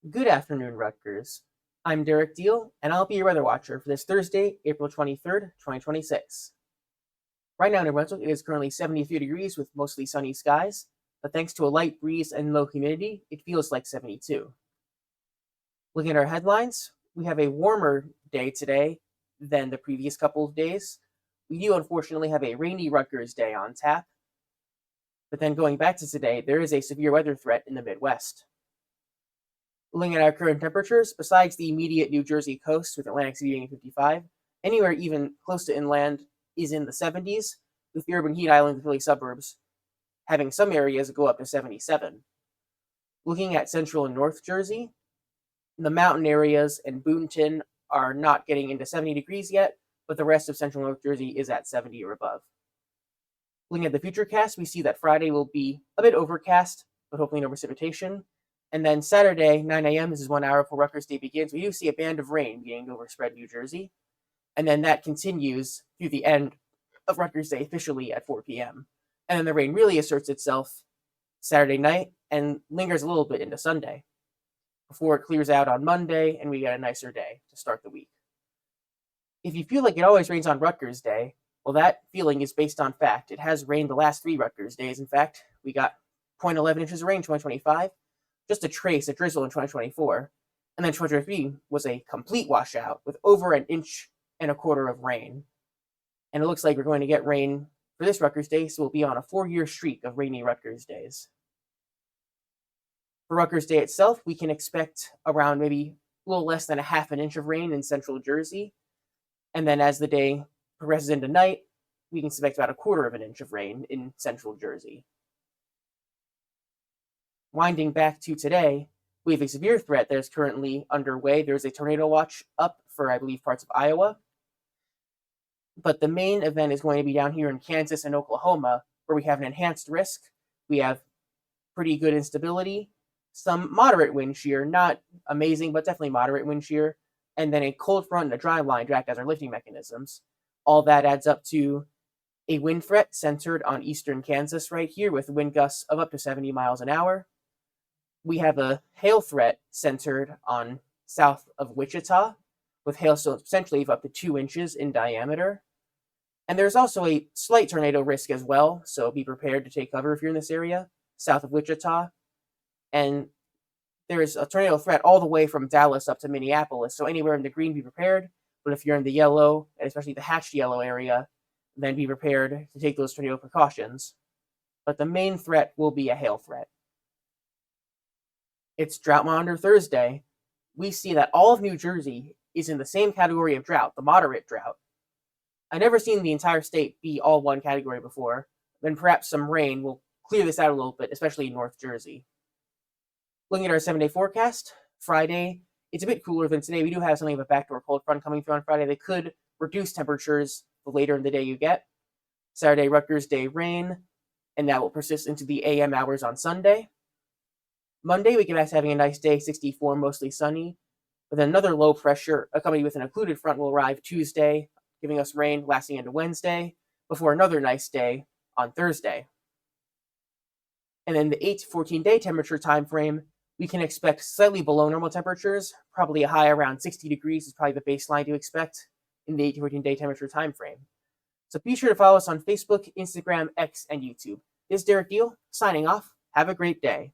Good afternoon, Rutgers. I'm Derek Diehl, and I'll be your weather watcher for this Thursday, April 23rd, 2026. Right now in New Brunswick, it is currently 73 degrees with mostly sunny skies, but thanks to a light breeze and low humidity, it feels like 72. Looking at our headlines, we have a warmer day today than the previous couple of days. We do unfortunately have a rainy Rutgers day on tap, but then going back to today, there is a severe weather threat in the Midwest. Looking at our current temperatures, besides the immediate New Jersey coast with Atlantic City being 55, anywhere even close to inland is in the 70s, with the urban heat island and Philly suburbs having some areas go up to 77. Looking at central and north Jersey, the mountain areas and Boonton are not getting into 70 degrees yet, but the rest of central and north Jersey is at 70 or above. Looking at the futurecast, we see that Friday will be a bit overcast, but hopefully no precipitation. And then Saturday, 9 a.m., this is 1 hour before Rutgers Day begins, we do see a band of rain beginning to overspread New Jersey. And then that continues through the end of Rutgers Day officially at 4 p.m. And then the rain really asserts itself Saturday night and lingers a little bit into Sunday before it clears out on Monday and we get a nicer day to start the week. If you feel like it always rains on Rutgers Day, well, that feeling is based on fact. It has rained the last 3 Rutgers days. In fact, we got 0.11 inches of rain in 2025. Just a trace, a drizzle in 2024, and then 2023 was a complete washout with over 1.25 inches of rain. And it looks like we're going to get rain for this Rutgers Day, so we'll be on a 4-year streak of rainy Rutgers days. For Rutgers Day itself, we can expect around maybe a little less than 1/2 inch of rain in central Jersey, and then as the day progresses into night, we can expect about 1/4 inch of rain in central Jersey. Winding back to today, we have a severe threat that is currently underway. There's a tornado watch up for, I believe, parts of Iowa. But the main event is going to be down here in Kansas and Oklahoma, where we have an enhanced risk. We have pretty good instability, some moderate wind shear, not amazing, but definitely moderate wind shear, and then a cold front and a dry line to act as our lifting mechanisms. All that adds up to a wind threat centered on eastern Kansas right here with wind gusts of up to 70 miles an hour. We have a hail threat centered on south of Wichita, with hailstones potentially of up to 2 inches in diameter. And there's also a slight tornado risk as well, so be prepared to take cover if you're in this area, south of Wichita. And there's a tornado threat all the way from Dallas up to Minneapolis, so anywhere in the green, be prepared. But if you're in the yellow, and especially the hatched yellow area, then be prepared to take those tornado precautions. But the main threat will be a hail threat. It's Drought Monitor Thursday. We see that all of New Jersey is in the same category of drought, the moderate drought. I've never seen the entire state be all one category before. Then perhaps some rain will clear this out a little bit, especially in North Jersey. Looking at our 7-day forecast, Friday, it's a bit cooler than today. We do have something of a backdoor cold front coming through on Friday that could reduce temperatures the later in the day you get. Saturday, Rutgers Day rain, and that will persist into the AM hours on Sunday. Monday, we get back to having a nice day, 64, mostly sunny. But then another low pressure, accompanied with an occluded front, will arrive Tuesday, giving us rain lasting into Wednesday, before another nice day on Thursday. And then the 8 to 14-day temperature time frame, we can expect slightly below normal temperatures. Probably a high around 60 degrees is probably the baseline to expect in the 8 to 14-day temperature time frame. So be sure to follow us on Facebook, Instagram, X, and YouTube. This is Derek Diehl, signing off. Have a great day.